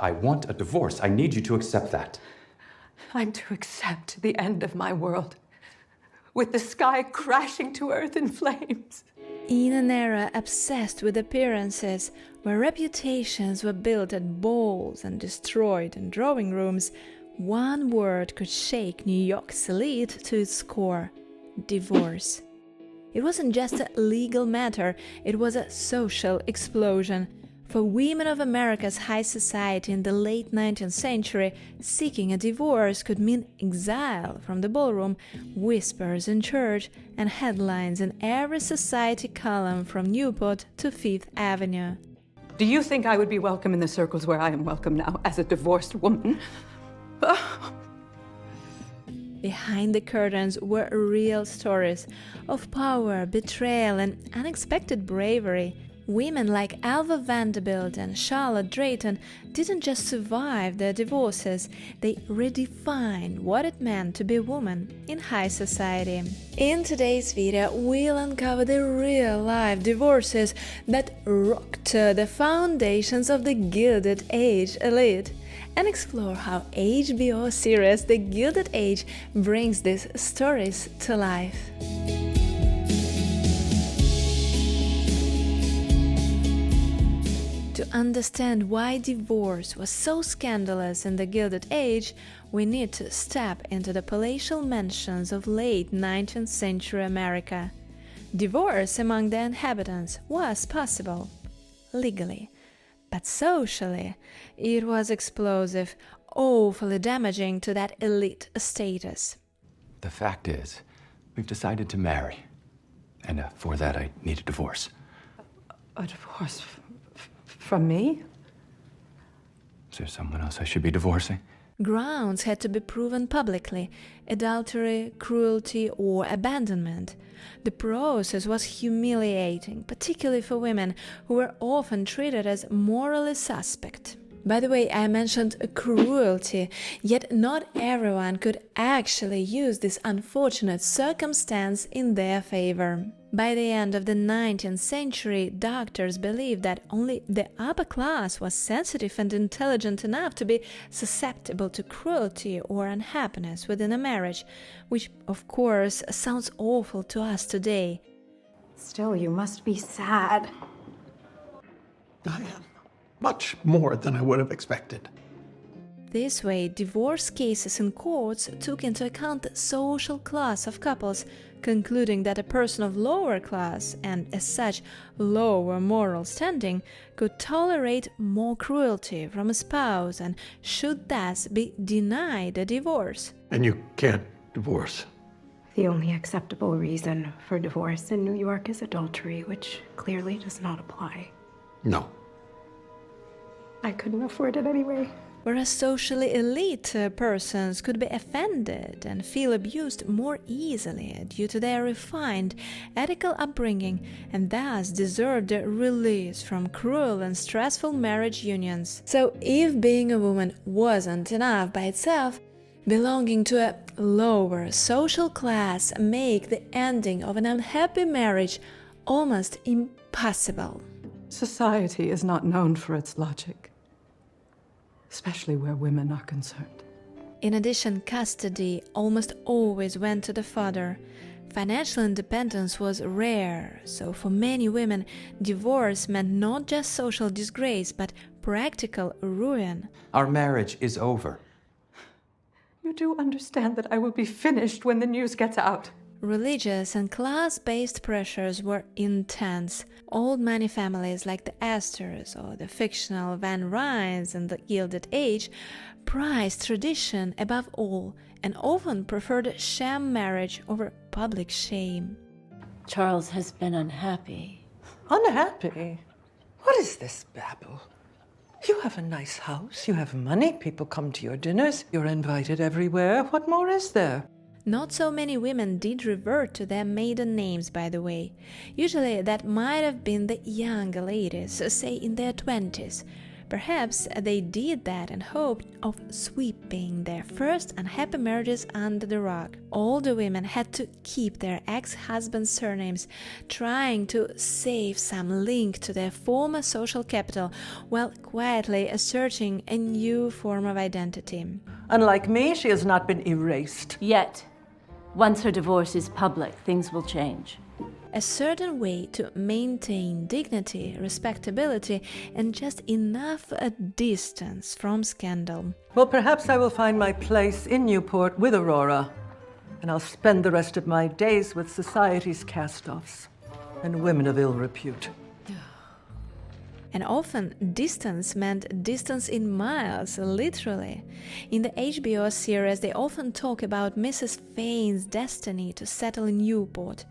I want a divorce. I need you to accept that. I'm to accept the end of my world, with the sky crashing to earth in flames. In an era obsessed with appearances, where reputations were built at balls and destroyed in drawing rooms, one word could shake New York's elite to its core: divorce. It wasn't just a legal matter, it was a social explosion. For women of America's high society in the late 19th century, seeking a divorce could mean exile from the ballroom, whispers in church, and headlines in every society column from Newport to Fifth Avenue. Do you think I would be welcome in the circles where I am welcome now, as a divorced woman? Behind the curtains were real stories of power, betrayal, and unexpected bravery. Women like Alva Vanderbilt and Charlotte Drayton didn't just survive their divorces, they redefined what it meant to be a woman in high society. In today's video, we'll uncover the real-life divorces that rocked the foundations of the Gilded Age elite, and explore how HBO series The Gilded Age brings these stories to life. To understand why divorce was so scandalous in the Gilded Age, we need to step into the palatial mansions of late 19th century America. Divorce among the inhabitants was possible, legally, but socially it was explosive, awfully damaging to that elite status. The fact is, we've decided to marry. And for that, I need a divorce. A divorce from me? Is there someone else I should be divorcing? Grounds had to be proven publicly: adultery, cruelty, or abandonment. The process was humiliating, particularly for women, who were often treated as morally suspect. By the way, I mentioned cruelty, yet not everyone could actually use this unfortunate circumstance in their favor. By the end of the 19th century, doctors believed that only the upper class was sensitive and intelligent enough to be susceptible to cruelty or unhappiness within a marriage, which, of course, sounds awful to us today. Still, you must be sad. I am. Much more than I would have expected. This way, divorce cases in courts took into account the social class of couples, concluding that a person of lower class, and as such lower moral standing, could tolerate more cruelty from a spouse and should thus be denied a divorce. And you can't divorce. The only acceptable reason for divorce in New York is adultery, which clearly does not apply. No. I couldn't afford it anyway. Whereas socially elite persons could be offended and feel abused more easily due to their refined, ethical upbringing, and thus deserved a release from cruel and stressful marriage unions. So if being a woman wasn't enough by itself, belonging to a lower social class made the ending of an unhappy marriage almost impossible. Society is not known for its logic, especially where women are concerned. In addition, custody almost always went to the father. Financial independence was rare, so for many women, divorce meant not just social disgrace, but practical ruin. Our marriage is over. You do understand that I will be finished when the news gets out. Religious and class-based pressures were intense. Old money families like the Astors or the fictional Van Ryns in the Gilded Age prized tradition above all and often preferred sham marriage over public shame. Charles has been unhappy. Unhappy? What is this babble? You have a nice house, you have money, people come to your dinners, you're invited everywhere. What more is there? Not so many women did revert to their maiden names, by the way. Usually that might have been the younger ladies, say in their 20s. Perhaps they did that in hope of sweeping their first unhappy marriages under the rug. All the women had to keep their ex-husbands' surnames, trying to save some link to their former social capital, while quietly asserting a new form of identity. Unlike me, she has not been erased. Yet, once her divorce is public, things will change. A certain way to maintain dignity, respectability, and just enough a distance from scandal. Well, perhaps I will find my place in Newport with Aurora, and I'll spend the rest of my days with society's cast-offs and women of ill repute. And often distance meant distance in miles, literally. In the HBO series, they often talk about Mrs. Fane's destiny to settle in Newport.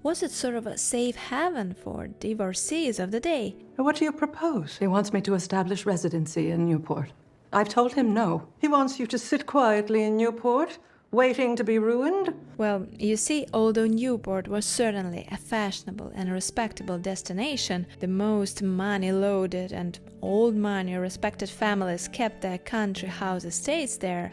Was it sort of a safe haven for divorcees of the day? What do you propose? He wants me to establish residency in Newport. I've told him no. He wants you to sit quietly in Newport, waiting to be ruined? Well, you see, although Newport was certainly a fashionable and respectable destination, the most money-loaded and old money respected families kept their country house estates there.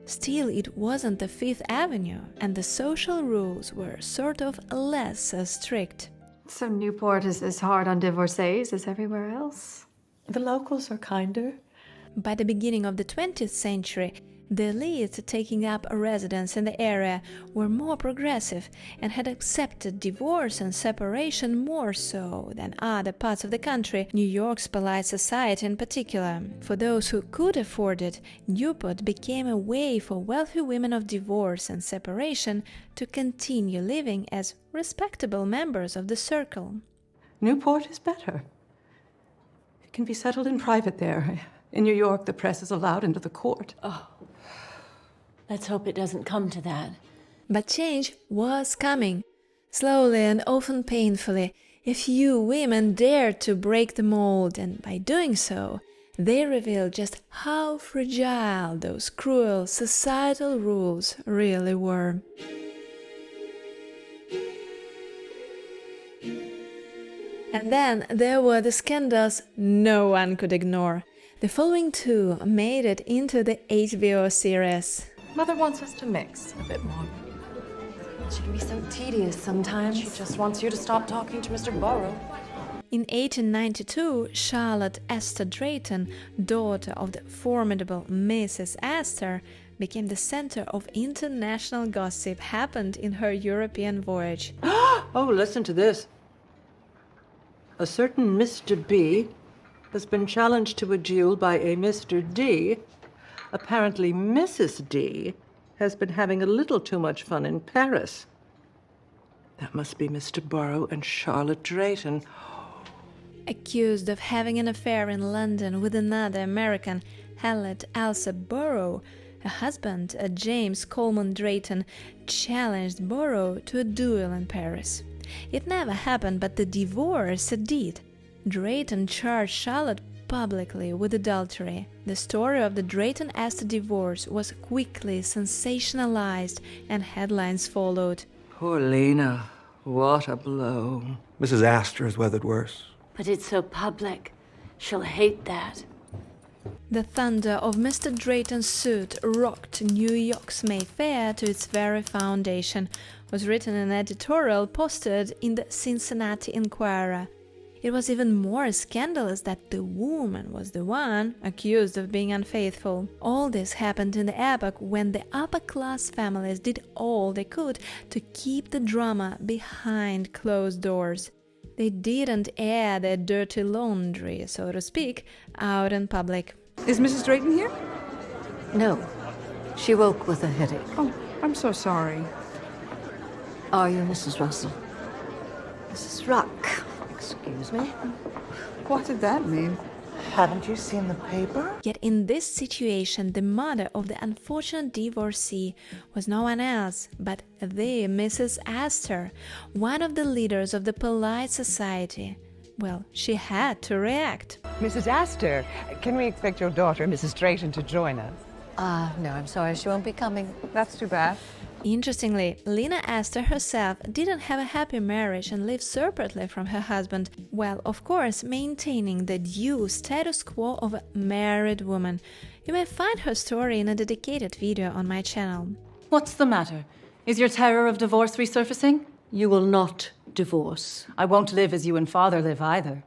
Still, it wasn't the Fifth Avenue, and the social rules were sort of less strict. So Newport is as hard on divorcees as everywhere else? The locals are kinder. By the beginning of the 20th century, the elites taking up a residence in the area were more progressive and had accepted divorce and separation more so than other parts of the country, New York's polite society in particular. For those who could afford it, Newport became a way for wealthy women of divorce and separation to continue living as respectable members of the circle. Newport is better. It can be settled in private there. In New York, the press is allowed into the court. Let's hope it doesn't come to that. But change was coming. Slowly and often painfully, a few women dared to break the mold, and by doing so, they revealed just how fragile those cruel societal rules really were. And then there were the scandals no one could ignore. The following two made it into the HBO series. Mother wants us to mix a bit more. She can be so tedious sometimes. She just wants you to stop talking to Mr. Burrow. In 1892, Charlotte Astor Drayton, daughter of the formidable Mrs. Astor, became the center of international gossip happened in her European voyage. Oh, listen to this. A certain Mr. B has been challenged to a duel by a Mr. D. Apparently, Mrs. D has been having a little too much fun in Paris. That must be Mr. Burrow and Charlotte Drayton. Accused of having an affair in London with another American, Harriet Elsa Burrow, her husband, James Coleman Drayton, challenged Burrow to a duel in Paris. It never happened, but the divorce did. Drayton charged Charlotte publicly with adultery. The story of the Drayton-Astor divorce was quickly sensationalized, and headlines followed. Poor Lena. What a blow. Mrs. Astor has weathered worse. But it's so public. She'll hate that. The thunder of Mr. Drayton's suit rocked New York's Mayfair to its very foundation, was written in an editorial posted in the Cincinnati Enquirer. It was even more scandalous that the woman was the one accused of being unfaithful. All this happened in the epoch when the upper-class families did all they could to keep the drama behind closed doors. They didn't air their dirty laundry, so to speak, out in public. Is Mrs. Drayton here? No. She woke with a headache. Oh, I'm so sorry. Are you Mrs. Russell? Mrs. Ruck. Excuse me? What did that mean? Haven't you seen the paper? Yet in this situation, the mother of the unfortunate divorcee was no one else but the Mrs. Astor, one of the leaders of the polite society. Well, she had to react. Mrs. Astor, can we expect your daughter, Mrs. Drayton, to join us? No, I'm sorry, she won't be coming. That's too bad. Interestingly, Lena Astor herself didn't have a happy marriage and lived separately from her husband, while of course maintaining the due status quo of a married woman. You may find her story in a dedicated video on my channel. What's the matter? Is your terror of divorce resurfacing? You will not divorce. I won't live as you and father live either.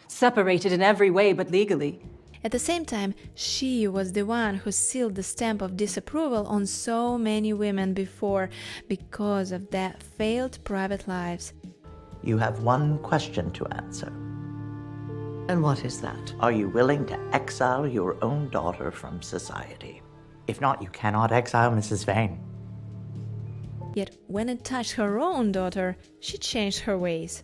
Separated in every way but legally. At the same time, she was the one who sealed the stamp of disapproval on so many women before because of their failed private lives. You have one question to answer. And what is that? Are you willing to exile your own daughter from society? If not, you cannot exile Mrs. Fane. Yet when it touched her own daughter, she changed her ways.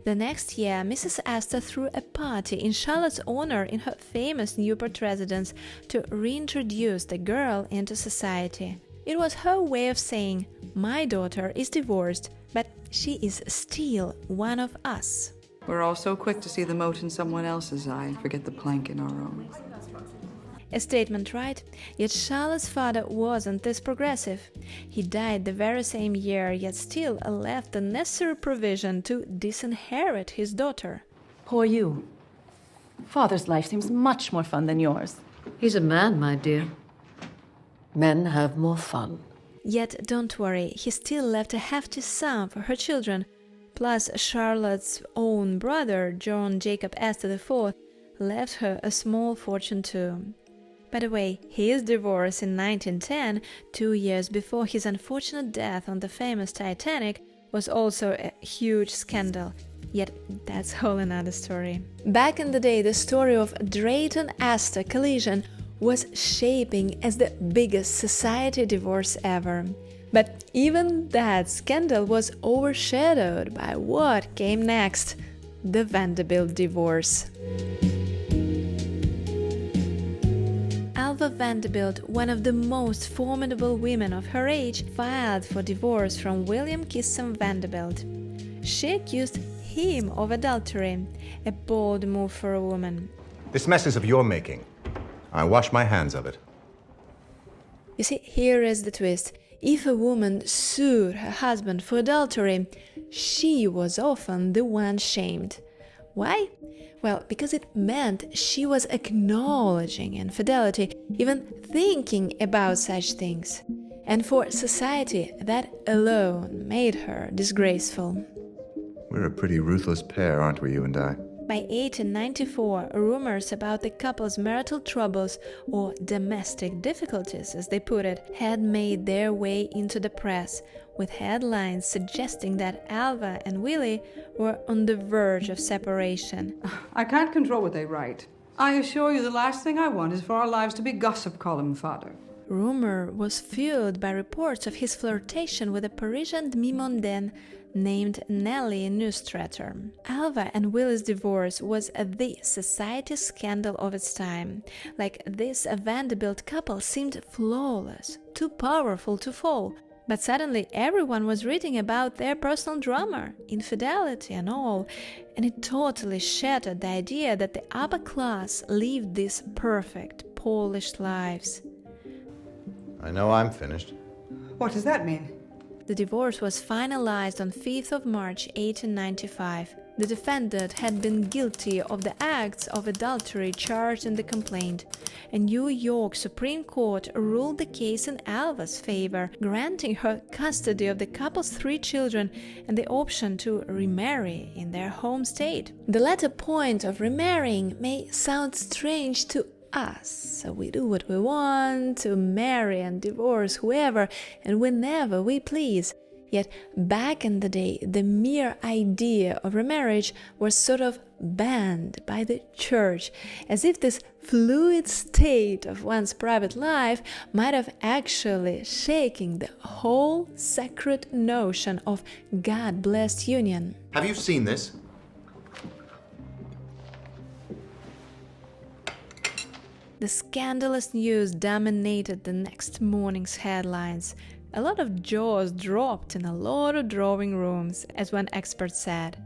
The next year, Mrs. Astor threw a party in Charlotte's honor in her famous Newport residence to reintroduce the girl into society. It was her way of saying, "My daughter is divorced, but she is still one of us." We're all so quick to see the mote in someone else's eye and forget the plank in our own. A statement, right? Yet Charlotte's father wasn't this progressive. He died the very same year, yet still left the necessary provision to disinherit his daughter. Poor you. Father's life seems much more fun than yours. He's a man, my dear. Men have more fun. Yet don't worry, he still left a hefty sum for her children. Plus, Charlotte's own brother, John Jacob Astor IV, left her a small fortune too. By the way, his divorce in 1910, 2 years before his unfortunate death on the famous Titanic, was also a huge scandal. Yet that's a whole another story. Back in the day, the story of Drayton-Astor collision was shaping as the biggest society divorce ever. But even that scandal was overshadowed by what came next, the Vanderbilt Divorce. Vanderbilt, one of the most formidable women of her age, filed for divorce from William Kissam Vanderbilt. She accused him of adultery, a bold move for a woman. This mess is of your making. I wash my hands of it. You see, here is the twist. If a woman sued her husband for adultery, she was often the one shamed. Why? Well, because it meant she was acknowledging infidelity, even thinking about such things. And for society, that alone made her disgraceful. We're a pretty ruthless pair, aren't we, you and I? By 1894, rumors about the couple's marital troubles, or domestic difficulties as they put it, had made their way into the press, with headlines suggesting that Alva and Willie were on the verge of separation. I can't control what they write. I assure you the last thing I want is for our lives to be gossip column fodder. Rumor was fueled by reports of his flirtation with a Parisian demi-mondaine named Nellie Neustrater. Alva and Willie's divorce was the society scandal of its time. Like this Vanderbilt couple seemed flawless, too powerful to fall. But suddenly everyone was reading about their personal drama, infidelity and all, and it totally shattered the idea that the upper class lived these perfect, polished lives. I know I'm finished. What does that mean? The divorce was finalized on 5th of March 1895. The defendant had been guilty of the acts of adultery charged in the complaint. A New York Supreme Court ruled the case in Alva's favor, granting her custody of the couple's 3 children and the option to remarry in their home state. The latter point of remarrying may sound strange to us. So we do what we want, to marry and divorce whoever and whenever we please. Yet back in the day, the mere idea of remarriage was sort of banned by the church, as if this fluid state of one's private life might have actually shaken the whole sacred notion of God-blessed union. Have you seen this? The scandalous news dominated the next morning's headlines. A lot of jaws dropped in a lot of drawing rooms, as one expert said.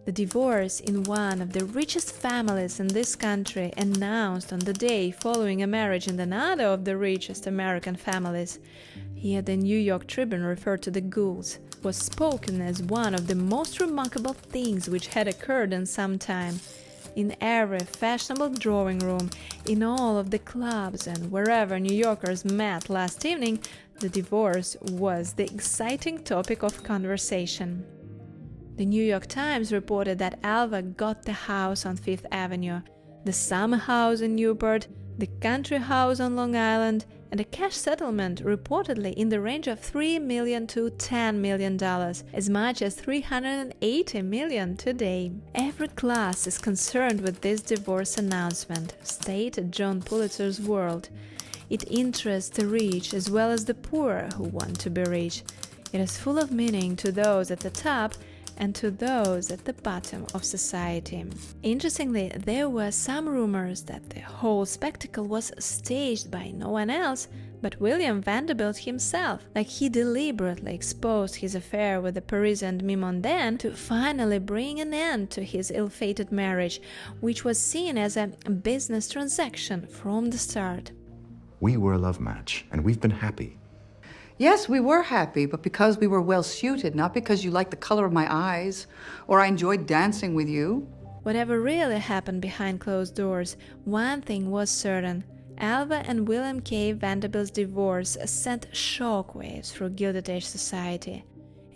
The divorce in one of the richest families in this country, announced on the day following a marriage in another of the richest American families, here the New York Tribune referred to the Goulds, was spoken as one of the most remarkable things which had occurred in some time. In every fashionable drawing room, in all of the clubs and wherever New Yorkers met last evening, the divorce was the exciting topic of conversation. The New York Times reported that Alva got the house on Fifth Avenue, the summer house in Newport, the country house on Long Island, and a cash settlement reportedly in the range of $3 million to $10 million, as much as $380 million today. Every class is concerned with this divorce announcement, stated John Pulitzer's World. It interests the rich as well as the poor who want to be rich. It is full of meaning to those at the top and to those at the bottom of society. Interestingly, there were some rumors that the whole spectacle was staged by no one else but William Vanderbilt himself, like he deliberately exposed his affair with the Parisian Mimondaine to finally bring an end to his ill-fated marriage, which was seen as a business transaction from the start. We were a love match, and we've been happy. Yes, we were happy, but because we were well-suited, not because you liked the color of my eyes, or I enjoyed dancing with you. Whatever really happened behind closed doors, one thing was certain. Alva and William K. Vanderbilt's divorce sent shockwaves through Gilded Age society.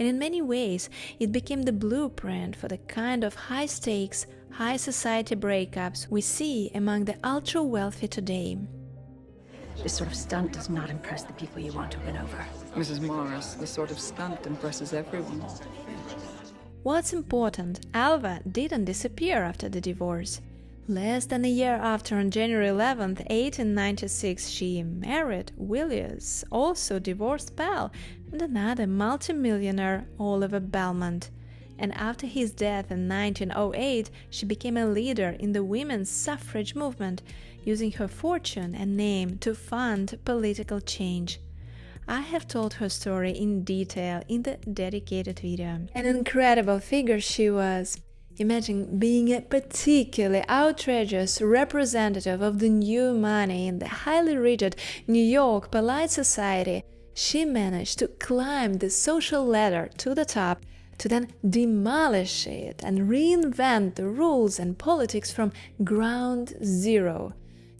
And in many ways, it became the blueprint for the kind of high-stakes, high-society breakups we see among the ultra-wealthy today. This sort of stunt does not impress the people you want to win over. Mrs. Morris, this sort of stunt impresses everyone. What's important, Alva didn't disappear after the divorce. Less than a year after, on January 11, 1896, she married William's also divorced pal and another multimillionaire, Oliver Belmont. And after his death in 1908, she became a leader in the women's suffrage movement, using her fortune and name to fund political change. I have told her story in detail in the dedicated video. An incredible figure she was. Imagine being a particularly outrageous representative of the new money in the highly rigid New York polite society. She managed to climb the social ladder to the top, to then demolish it and reinvent the rules and politics from ground zero.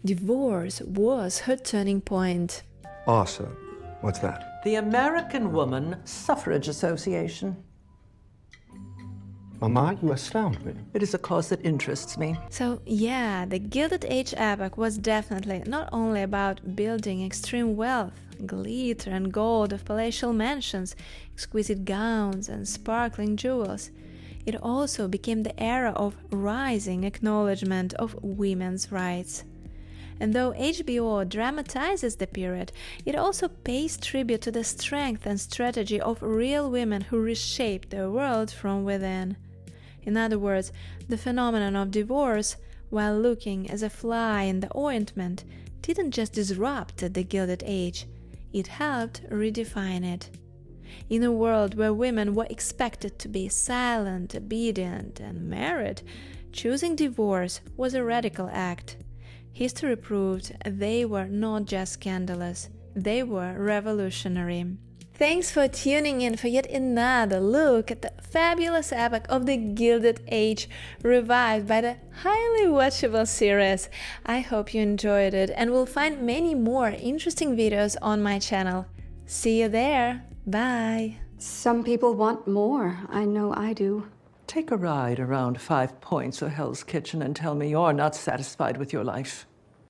Divorce was her turning point. Awesome. What's that? The American Woman Suffrage Association. Mama, you astound me. It is a cause that interests me. So yeah, the Gilded Age epoch was definitely not only about building extreme wealth, glitter and gold of palatial mansions, exquisite gowns and sparkling jewels. It also became the era of rising acknowledgement of women's rights. And though HBO dramatizes the period, it also pays tribute to the strength and strategy of real women who reshaped their world from within. In other words, the phenomenon of divorce, while looking as a fly in the ointment, didn't just disrupt the Gilded Age, it helped redefine it. In a world where women were expected to be silent, obedient, and married, choosing divorce was a radical act. History proved they were not just scandalous, they were revolutionary. Thanks for tuning in for yet another look at the fabulous epoch of the Gilded Age, revived by the highly watchable series. I hope you enjoyed it and will find many more interesting videos on my channel. See you there. Bye. Some people want more. I know I do. Take a ride around 5 Points or Hell's Kitchen and tell me you're not satisfied with your life.